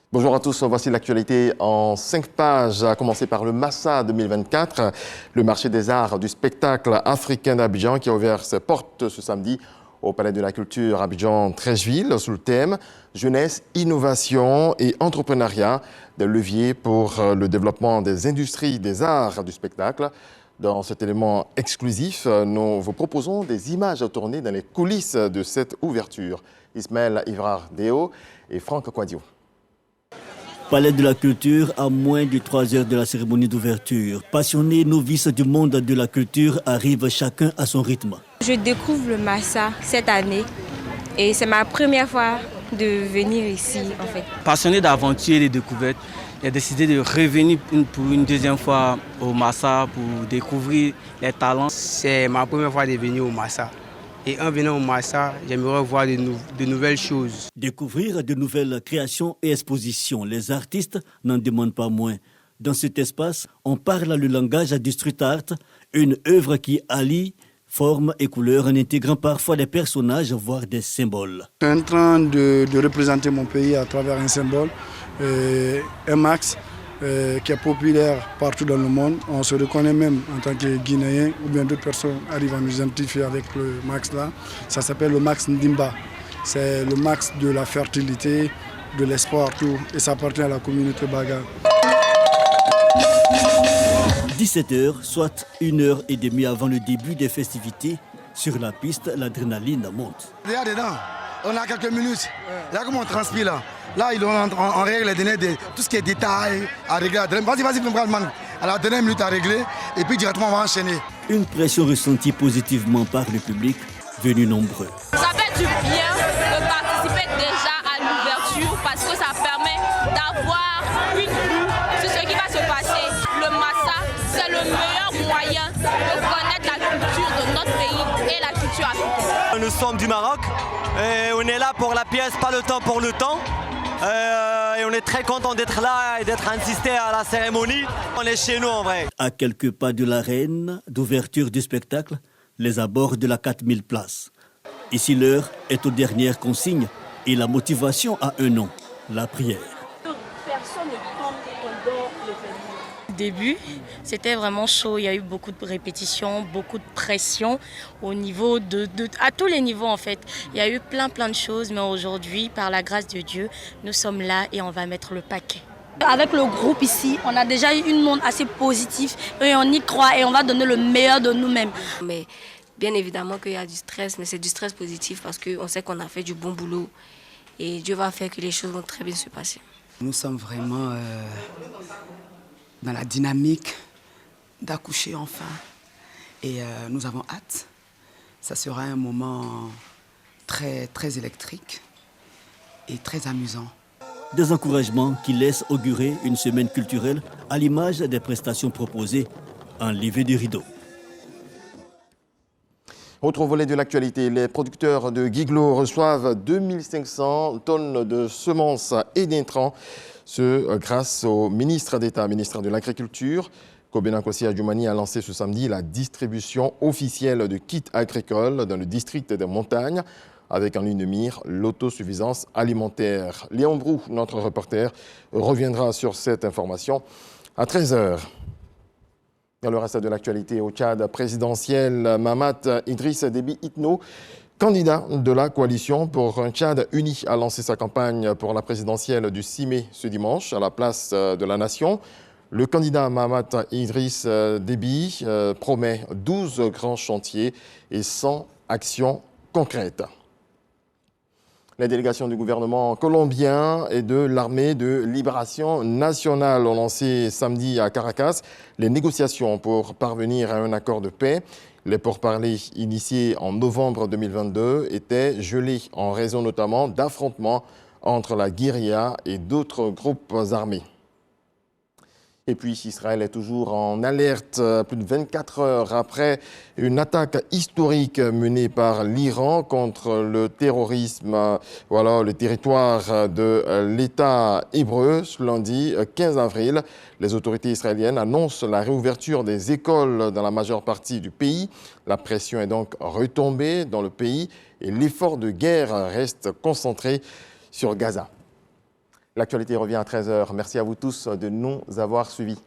Bonjour à tous, voici l'actualité en 5 pages, à commencer par le Massa 2024, le marché des arts du spectacle africain d'Abidjan qui a ouvert ses portes ce samedi au Palais de la Culture Abidjan-Treichville sous le thème « Jeunesse, innovation et entrepreneuriat », des leviers pour le développement des industries des arts du spectacle. Dans cet élément exclusif, nous vous proposons des images à tourner dans les coulisses de cette ouverture. Ismaël Ivrard-Déo et Franck Kouadio. Palais de la Culture, à moins de 3 heures de la cérémonie d'ouverture. Passionnés novices du monde de la culture arrivent chacun à son rythme. Je découvre le Massa cette année et c'est ma première fois de venir ici en fait. Passionné d'aventure et de découverte, j'ai décidé de revenir pour une deuxième fois au Massa pour découvrir les talents. C'est ma première fois de venir au Massa. Et en venant au Massa, j'aimerais voir de nouvelles choses. Découvrir de nouvelles créations et expositions. Les artistes n'en demandent pas moins. Dans cet espace, on parle le langage du street art, une œuvre qui allie forme et couleurs en intégrant parfois des personnages, voire des symboles. Je suis en train de représenter mon pays à travers un symbole, un max. Qui est populaire partout dans le monde. On se reconnaît même en tant que Guinéen ou bien d'autres personnes arrivent à nous identifier avec le max là. Ça s'appelle le max Ndimba. C'est le max de la fertilité, de l'espoir, tout. Et ça appartient à la communauté Baga. 17h, soit 1h30 avant le début des festivités, sur la piste, l'adrénaline monte. Dedans, on a quelques minutes. Là, comme on transpire là. Là, on règle tout ce qui est détail à régler. Vas-y, à la dernière minute à régler et puis directement on va enchaîner. Une pression ressentie positivement par le public, venu nombreux. Ça fait du bien de participer déjà à l'ouverture parce que ça permet d'avoir une vue sur ce qui va se passer. Le Massa, c'est le meilleur moyen de connaître la culture de notre pays et la culture africaine. Nous sommes du Maroc et on est là pour la pièce, pas le temps pour le temps. Et on est très content d'être là et d'être assisté à la cérémonie. On est chez nous en vrai. À quelques pas de l'arène d'ouverture du spectacle, les abords de la 4000 places. Ici, l'heure est aux dernières consignes et la motivation a un nom, la prière. Personne ne tombe pendant le début, c'était vraiment chaud. Il y a eu beaucoup de répétitions, beaucoup de pression au niveau à tous les niveaux en fait. Il y a eu plein de choses, mais aujourd'hui, par la grâce de Dieu, nous sommes là et on va mettre le paquet. Avec le groupe ici, on a déjà eu une monde assez positive et on y croit et on va donner le meilleur de nous-mêmes. Mais bien évidemment qu'il y a du stress, mais c'est du stress positif parce qu'on sait qu'on a fait du bon boulot et Dieu va faire que les choses vont très bien se passer. Nous sommes vraiment dans la dynamique d'accoucher enfin et nous avons hâte. Ça sera un moment très électrique et très amusant. Des encouragements qui laissent augurer une semaine culturelle à l'image des prestations proposées en levée de rideau. Autre volet de l'actualité, les producteurs de Guiglo reçoivent 2500 tonnes de semences et d'intrants, ce grâce au ministre d'État, ministre de l'Agriculture. Kobena Kossi Adjoumani a lancé ce samedi la distribution officielle de kits agricoles dans le district des montagnes, avec en ligne de mire l'autosuffisance alimentaire. Léon Brou, notre reporter, reviendra sur cette information à 13h. Dans le reste de l'actualité, au Tchad présidentiel, Mahamat Idriss Déby Itno, candidat de la coalition pour un Tchad uni, a lancé sa campagne pour la présidentielle du 6 mai ce dimanche à la place de la Nation. Le candidat Mahamat Idriss Déby promet 12 grands chantiers et 100 actions concrètes. Les délégations du gouvernement colombien et de l'armée de libération nationale ont lancé samedi à Caracas les négociations pour parvenir à un accord de paix. Les pourparlers initiés en novembre 2022 étaient gelés en raison notamment d'affrontements entre la guérilla et d'autres groupes armés. Et puis Israël est toujours en alerte plus de 24 heures après une attaque historique menée par l'Iran contre le terrorisme, le territoire de l'État hébreu. Ce lundi 15 avril, les autorités israéliennes annoncent la réouverture des écoles dans la majeure partie du pays. La pression est donc retombée dans le pays et l'effort de guerre reste concentré sur Gaza. L'actualité revient à 13h. Merci à vous tous de nous avoir suivis.